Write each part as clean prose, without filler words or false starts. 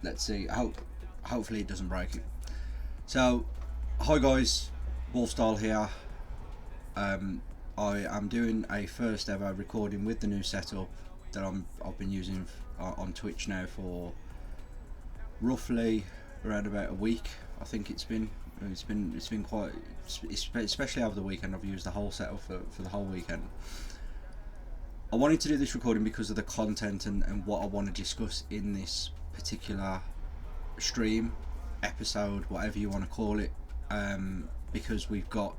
let's see. Hopefully it doesn't break it. So, hi guys, Wolfstyle here. I am doing a first ever recording with the new setup that I've been using on Twitch now for roughly around about a week. I think it's been quite, especially over the weekend. I've used the whole setup for the whole weekend. I wanted to do this recording because of the content and what I want to discuss in this particular stream, episode, whatever you want to call it, because we've got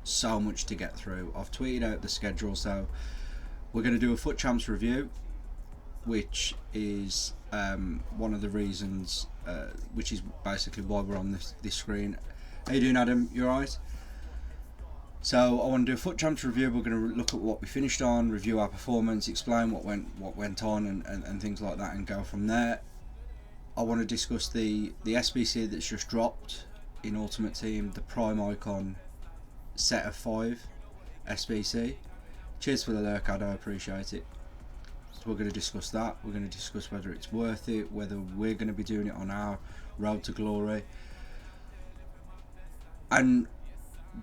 so much to get through. I've tweeted out the schedule, so we're going to do a FUT Champs review, which is one of the reasons, which is basically why we're on this screen. How you doing, Adam? You alright? So I want to do a FUT Champs review. We're going to look at what we finished on, review our performance, explain what went on, and things like that, and go from there. I want to discuss the SBC that's just dropped in Ultimate Team, the Prime Icon set of 5 SBC. Cheers for the lurk, Ad, I appreciate it. So we're going to discuss that. We're going to discuss whether it's worth it, whether we're going to be doing it on our road to glory, and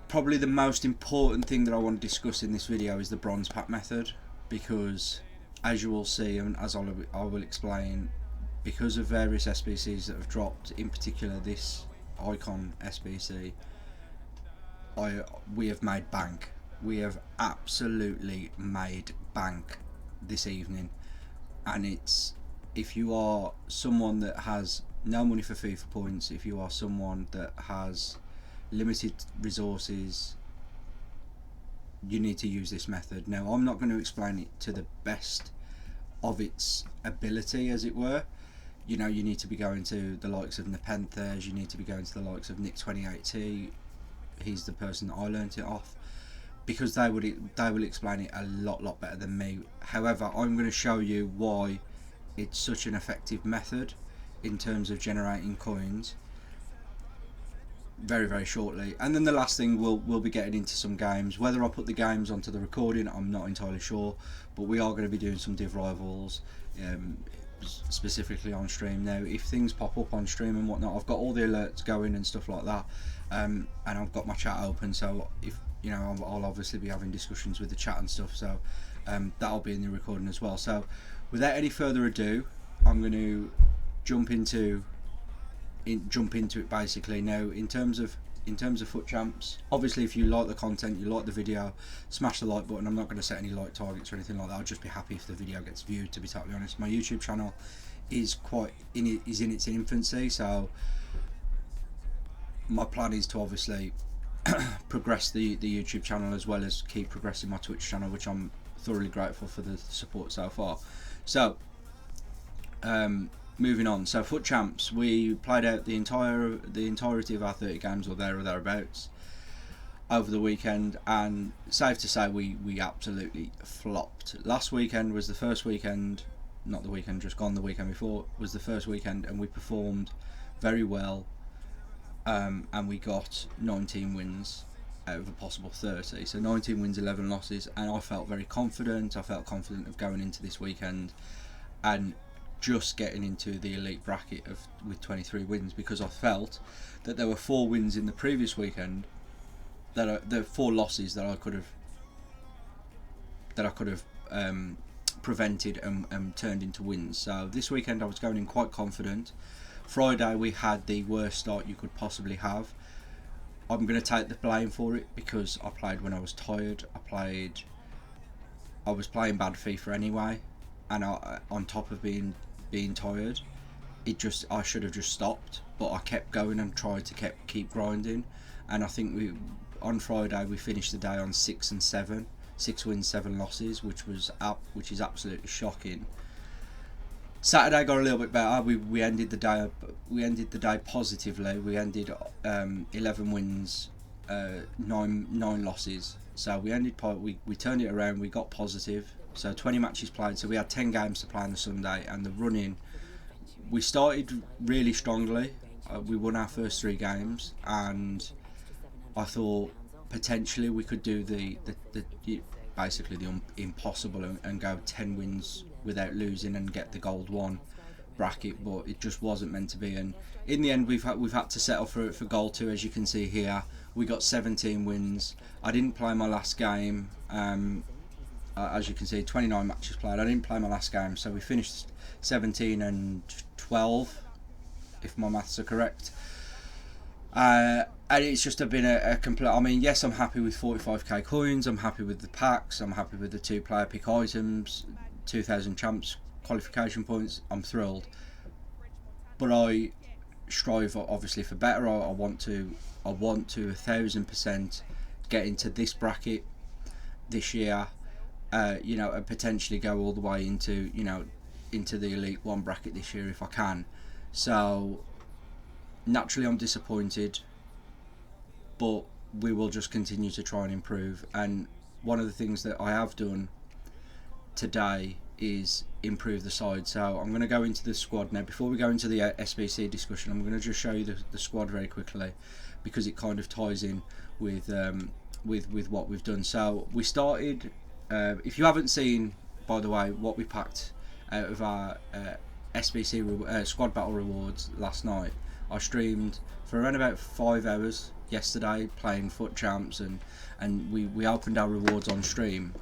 probably the most important thing that I want to discuss in this video is the bronze pack method, because as you will see, and as I will explain, because of various SBCs that have dropped, in particular this Icon SBC, we have made bank. We have absolutely made bank this evening, and it's, if you are someone that has no money for FIFA points, if you are someone that has limited resources, you need to use this method. Now, I'm not going to explain it to the best of its ability, as it were. You know, you need to be going to the likes of Nepenthes, you need to be going to the likes of Nick28T. He's the person that I learnt it off, because they will explain it a lot better than me. However, I'm going to show you why it's such an effective method in terms of generating coins very shortly. And then the last thing, we'll be getting into some games. Whether I put the games onto the recording, I'm not entirely sure, but we are going to be doing some Div Rivals, specifically on stream. Now, if things pop up on stream and whatnot, I've got all the alerts going and stuff like that, and I've got my chat open, so if you know, I'll obviously be having discussions with the chat and stuff, so that'll be in the recording as well. So without any further ado, I'm going to jump into it basically. Now, in terms of FUT Champs, obviously if you like the content, you like the video, smash the like button. I'm not going to set any like targets or anything like that. I'll just be happy if the video gets viewed, to be totally honest. My YouTube channel is in its infancy, so my plan is to obviously progress the YouTube channel as well as keep progressing my Twitch channel, which I'm thoroughly grateful for the support so far. So moving on, so FUT Champs, we played out the entirety of our 30 games or thereabouts over the weekend, and safe to say we absolutely flopped. Last weekend was the first weekend, not the weekend just gone, the weekend before was the first weekend, and we performed very well, and we got 19 wins out of a possible 30, so 19 wins, 11 losses, and I felt very confident. I felt confident of going into this weekend and just getting into the elite bracket with 23 wins, because I felt that there were 4 wins in the previous weekend that are the 4 losses that I could have prevented and turned into wins. So this weekend I was going in quite confident. Friday we had the worst start you could possibly have. I'm going to take the blame for it because I played when I was tired. I was playing bad FIFA anyway, and on top of being tired, I should have just stopped, but I kept going and tried to keep grinding, and I think on Friday we finished the day on 6 and 7, 6 wins, 7 losses, which is absolutely shocking. Saturday got a little bit better. We ended the day positively. We ended 11 wins, 9 losses. So we turned it around. We got positive. So 20 matches played. So we had 10 games to play on the Sunday, and the running, we started really strongly. We won our first 3 games, and I thought potentially we could do basically the impossible and go 10 wins without losing and get the gold one, bracket, but it just wasn't meant to be. And in the end, we've had to settle for goal 2, as you can see here. We got 17 wins. I didn't play my last game. As you can see, 29 matches played. I didn't play my last game, so we finished 17 and 12, if my maths are correct. And it's just been a complete. I mean, yes, I'm happy with 45k coins. I'm happy with the packs. I'm happy with the 2-player pick items, 2,000 champs qualification points. I'm thrilled, but I strive obviously for better. I want to 1,000% get into this bracket this year. And potentially go all the way into the Elite 1 bracket this year if I can. So naturally I'm disappointed, but we will just continue to try and improve. And one of the things that I have done today is improve the side. So I'm going to go into the squad now. Before we go into the SBC discussion, I'm going to just show you the squad very quickly, because it kind of ties in with what we've done. So we started. If you haven't seen, by the way, what we packed out of our SBC squad battle rewards last night, I streamed for around about 5 hours yesterday playing FUT champs, and we opened our rewards on stream,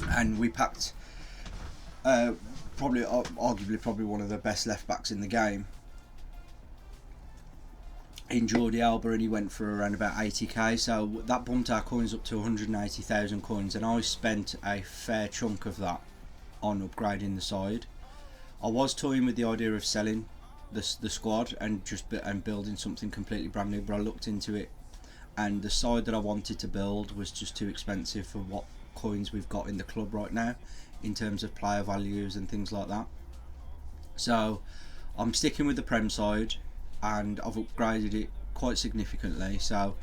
and we packed arguably one of the best left backs in the game in Jordi Alba, and he went for around about 80k, so that bumped our coins up to 180,000 coins, and I spent a fair chunk of that on upgrading the side. I was toying with the idea of selling the squad and building something completely brand new, but I looked into it, and the side that I wanted to build was just too expensive for what coins we've got in the club right now in terms of player values and things like that. So I'm sticking with the Prem side, and I've upgraded it quite significantly. So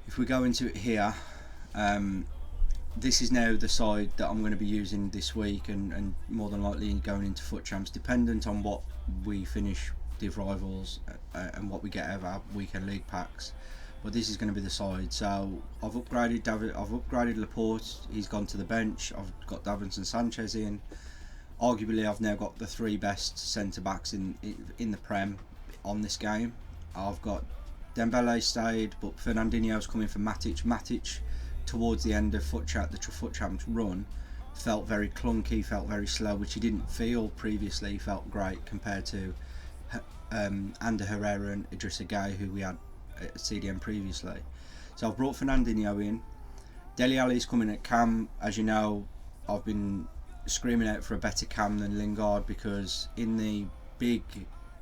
if we go into it here, this is now the side that I'm going to be using this week, and more than likely going into FUT champs, dependent on what we finish Div Rivals and what we get out of our weekend league packs. But this is going to be the side. So I've upgraded Laporte. He's gone to the bench. I've got Davinson Sanchez in. Arguably, I've now got the 3 best centre backs in the Prem on this game. I've got Dembele stayed, but Fernandinho's coming for Matic. Matic, towards the end of the FUT champs run, felt very clunky, felt very slow, which he didn't feel previously. He felt great compared to Ander Herrera and Idrissa Gueye, who we had at CDM previously. So I've brought Fernandinho in. Dele Alli's coming at cam. As you know, I've been screaming out for a better cam than Lingard, because in the big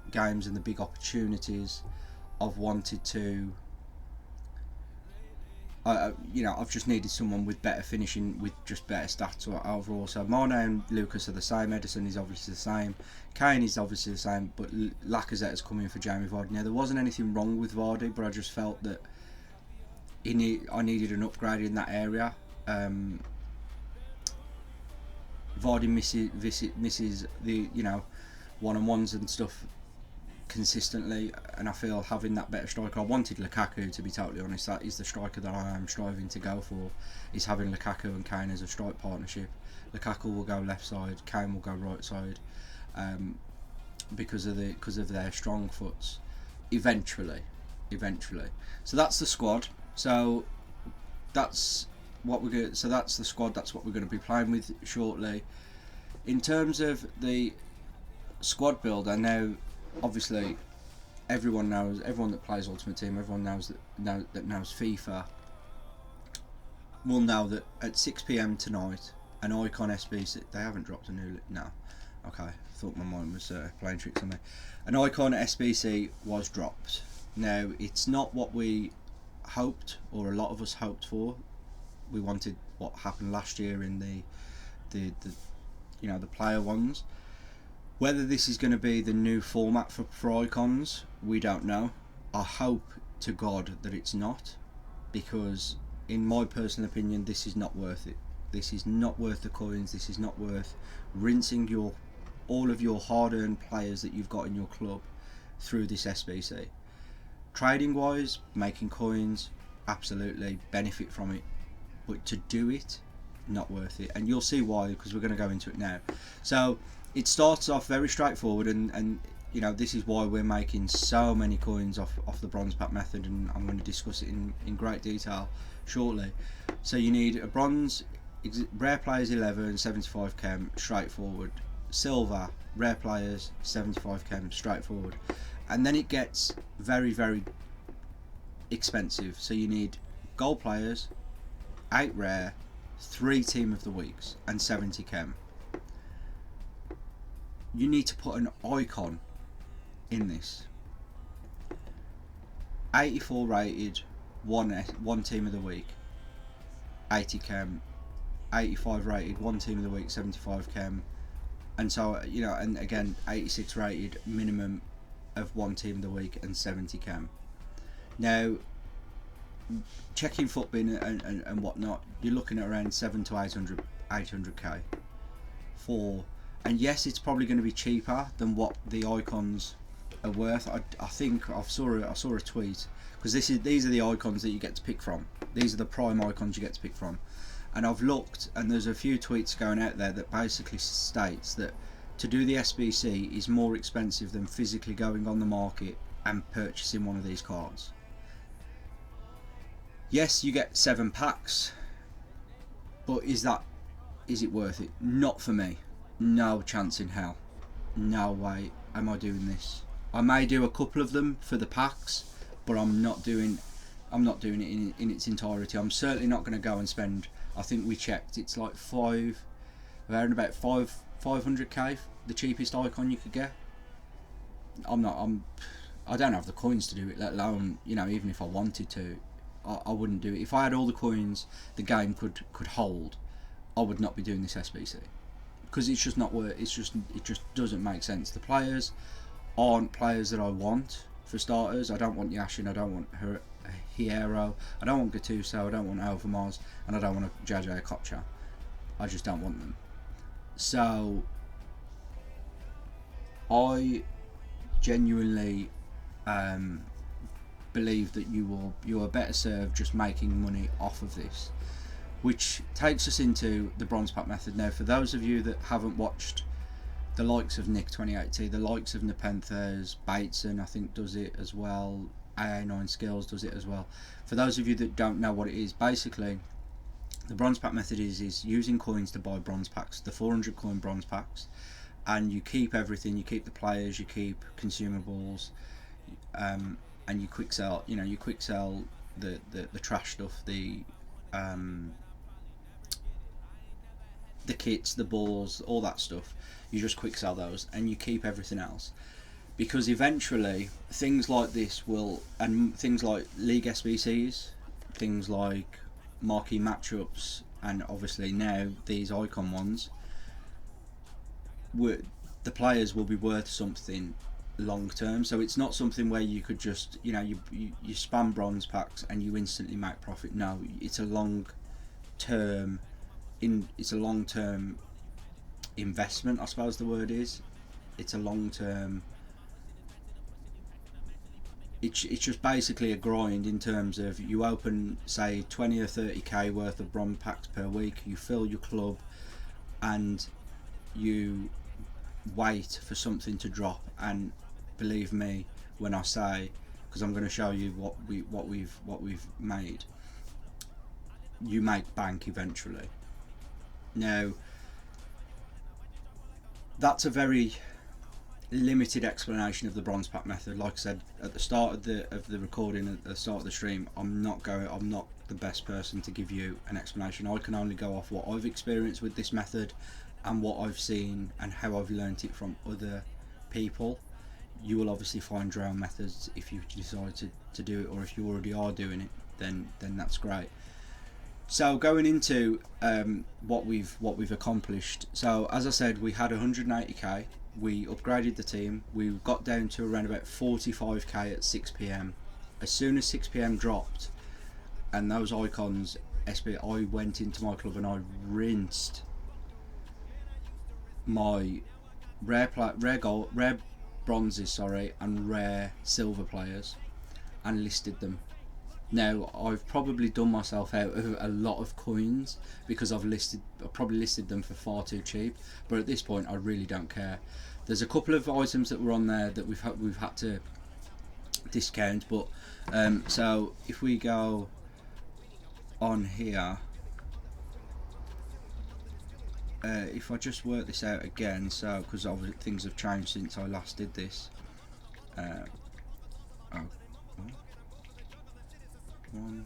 games and the big opportunities, I've wanted to I've just needed someone with better finishing, with just better stats overall. So Mane and Lucas are the same, Edison is obviously the same, Kane is obviously the same, but Lacazette is coming for Jamie Vardy. Now, there wasn't anything wrong with Vardy, but I just felt that I needed an upgrade in that area. Vardy misses the one-on-ones and stuff consistently, and I feel having that better striker. I wanted Lukaku, to be totally honest. That is the striker that I am striving to go for, is having Lukaku and Kane as a strike partnership. Lukaku will go left side, Kane will go right side, because of their strong foots. Eventually. So that's the squad. So that's what we're going. So that's the squad. That's what we're going to be playing with shortly. In terms of the squad builder, now obviously everyone that plays Ultimate Team, everyone knows FIFA, will know that at 6 PM tonight, an Icon SBC. They haven't dropped a new. No, okay. I thought my mind was playing tricks on me. An Icon SBC was dropped. Now, it's not what we hoped, or a lot of us hoped for. We wanted what happened last year in the player ones. Whether this is going to be the new format for icons, we don't know. I hope to God that it's not, because in my personal opinion, this is not worth it. This is not worth the coins. This is not worth rinsing all of your hard-earned players that you've got in your club through this SBC. Trading wise, making coins, absolutely benefit from it, but to do it, not worth it. And you'll see why, because we're going to go into it now. So it starts off very straightforward, and you know, this is why we're making so many coins off the bronze pack method, and I'm going to discuss it in great detail shortly. So you need a bronze, rare players 11, 75 chem, straightforward. Silver, rare players 75 chem, straightforward. And then it gets very, very expensive. So you need gold players, 8 rare, 3 team of the weeks, and 70 chem. You need to put an icon in this. 84 rated, one team of the week, 80 chem. 85 rated, one team of the week, 75 chem. And so, you know, and again, 86 rated, minimum of one team of the week, and 70 chem. Now, checking FUT and whatnot, you're looking at around 7 to 800k for, and yes, it's probably going to be cheaper than what the icons are worth. I think I saw a tweet, because these are the icons that you get to pick from. These are the prime icons you get to pick from. And I've looked, and there's a few tweets going out there that basically states that to do the SBC is more expensive than physically going on the market and purchasing one of these cards. Yes, you get 7 packs, but is it worth it? Not for me. No chance in hell. No way am I doing this. I may do a couple of them for the packs, but I'm not doing it in its entirety. I'm certainly not going to go and spend, I think we checked, it's like around about 500k, the cheapest icon you could get. I don't have the coins to do it, let alone, you know, even if I wanted to, I wouldn't do it. If I had all the coins the game could hold, I would not be doing this SBC, because it's just not worth. It just doesn't make sense. The players aren't players that I want. For starters, I don't want Yashin, I don't want Hierro, I don't want Gattuso, I don't want Overmars, and I don't want a JJ Okocha. I just don't want them. So I genuinely believe that you are better served just making money off of this, which takes us into the bronze pack method. Now, for those of you that haven't watched the likes of Nick 2080, the likes of Nepenthes, Bateson I think does it as well, AA9 Skills does it as well. For those of you that don't know what it is, basically the bronze pack method is using coins to buy bronze packs, the 400 coin bronze packs, and you keep everything. You keep the players, you keep consumables, and you quick sell. You know, you quick sell the trash stuff, the kits, the balls, all that stuff. You just quick sell those, and you keep everything else, because eventually things like this will, and things like league SBCs, things like marquee matchups, and obviously now these icon ones, the players will be worth something long term. So it's not something where you could just, you know, you spam bronze packs and you instantly make profit. No, it's a long term investment, I suppose the word is. It's a long term, it's just basically a grind in terms of you open, say, 20 or 30k worth of bronze packs per week, you fill your club, and you wait for something to drop. And believe me when I say, because I'm going to show you what we've made, you make bank eventually. Now, that's a very limited explanation of the bronze pack method. Like I said at the start of the recording, at the start of the stream, I'm not the best person to give you an explanation. I can only go off what I've experienced with this method and what I've seen and how I've learnt it from other people. You will obviously find your own methods if you decide to do it, or if you already are doing it, then that's great. So going into what we've accomplished. So as I said, we had 180k. We upgraded the team. We got down to around about 45k at 6 PM. As soon as 6 PM dropped, and those icons I went into my club and I rinsed my rare bronzes, and rare silver players, and listed them Now I've probably done myself out of a lot of coins because I probably listed them for far too cheap. But at this point, I really don't care. There's a couple of items that were on there that we've had to discount. But so if we go on here, if I just work this out again, so because obviously things have changed since I last did this. Oh, one,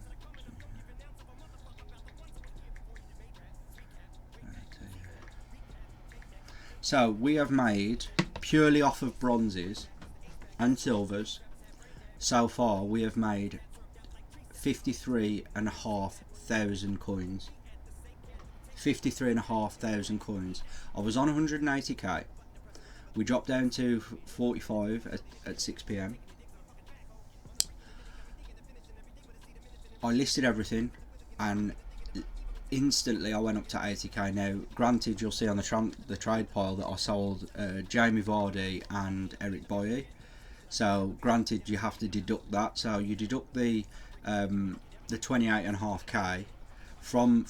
so we have made, purely off of bronzes and silvers, so far we have made 53,500 coins. 53,500 coins. I was on 180k. We dropped down to 45 at 6 p.m. I listed everything and instantly I went up to 80k. Now granted, you'll see on the trade pile that I sold Jamie Vardy and Eric Boye. So granted, you have to deduct that. So you deduct the 28.5k from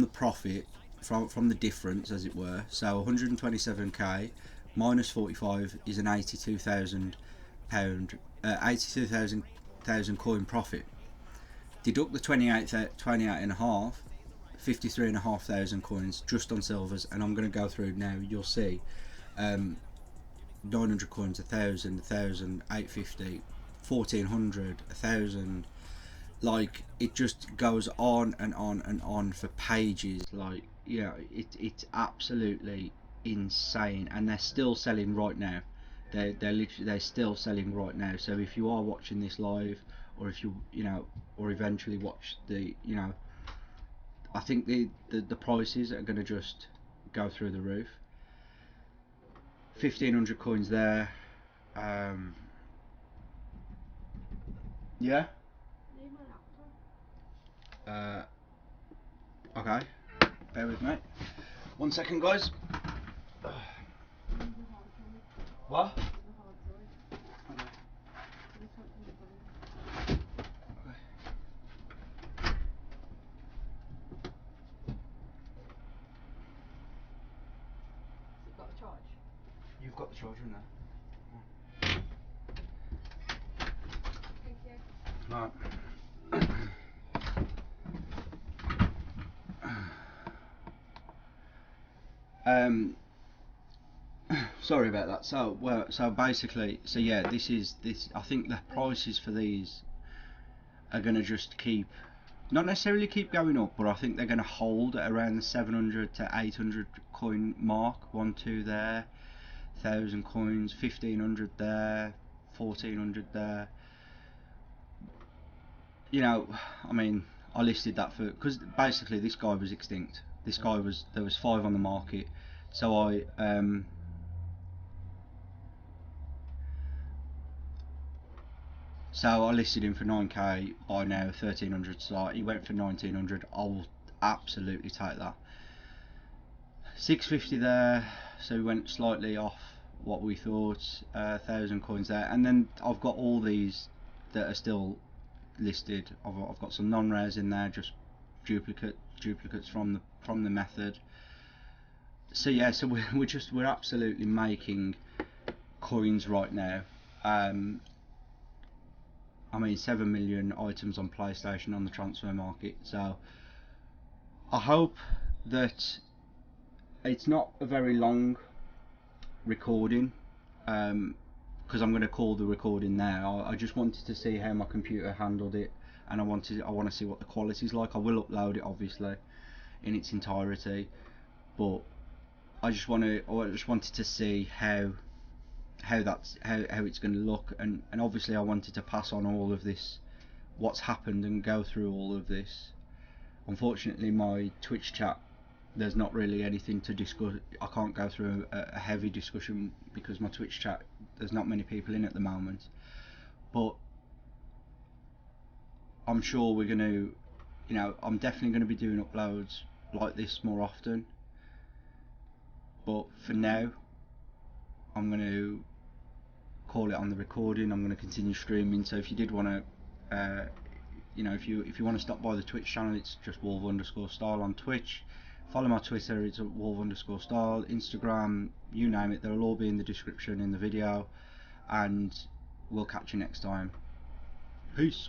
the profit, from the difference, as it were. So 127k minus 45 is an 82,000 pound, 82,000 coin profit. Deduct the 28 and a half, 53,500 coins just on silvers, and I'm going to go through now. You'll see 900 coins, 1,000, 1,000, 850, 1,400, 1,000. Like, it just goes on and on and on for pages. Like, yeah, it's absolutely insane, and they're still selling right now. They're still selling right now. So if you are watching this live, or if you know, or eventually watch the, you know, I think the prices are going to just go through the roof. 1,500 coins there. Yeah. Okay. Bear with me. 1 second, guys. What? Okay. You've got the charger in there. Thank you. Right. Sorry about that. So basically, yeah, this. I think the prices for these are gonna just keep, not necessarily keep going up, but I think they're gonna hold at around the 700 to 800 coin mark. 1, 2 there, 1,000 coins, 1,500 there, 1,400 there. You know, I mean, I listed that for, because basically this guy was extinct. There was 5 on the market, so I listed him for 9k. By now 1,300 start. He went for 1,900. I will absolutely take that. 650 there, so we went slightly off what we thought. 1,000 coins there, and then I've got all these that are still listed. I've got some non-rares in there, just duplicates from the method. So yeah, so we're absolutely making coins right now. I mean, 7 million items on PlayStation on the transfer market. So I hope that it's not a very long recording, because I'm going to call the recording now. I just wanted to see how my computer handled it, and I want to see what the quality's like. I will upload it obviously in its entirety, but I just wanted to see how it's going to look, and obviously I wanted to pass on all of this, what's happened, and go through all of this. Unfortunately, my Twitch chat, there's not really anything to discuss. I can't go through a heavy discussion because my Twitch chat, there's not many people in at the moment, but I'm sure we're going to, you know, I'm definitely going to be doing uploads like this more often, but for now I'm going to call it on the recording. I'm going to continue streaming, so if you did want to you know, if you want to stop by the Twitch channel, it's just wolf_style on Twitch. Follow my Twitter, it's wolf_style. Instagram, you name it, they'll all be in the description in the video. And we'll catch you next time. Peace.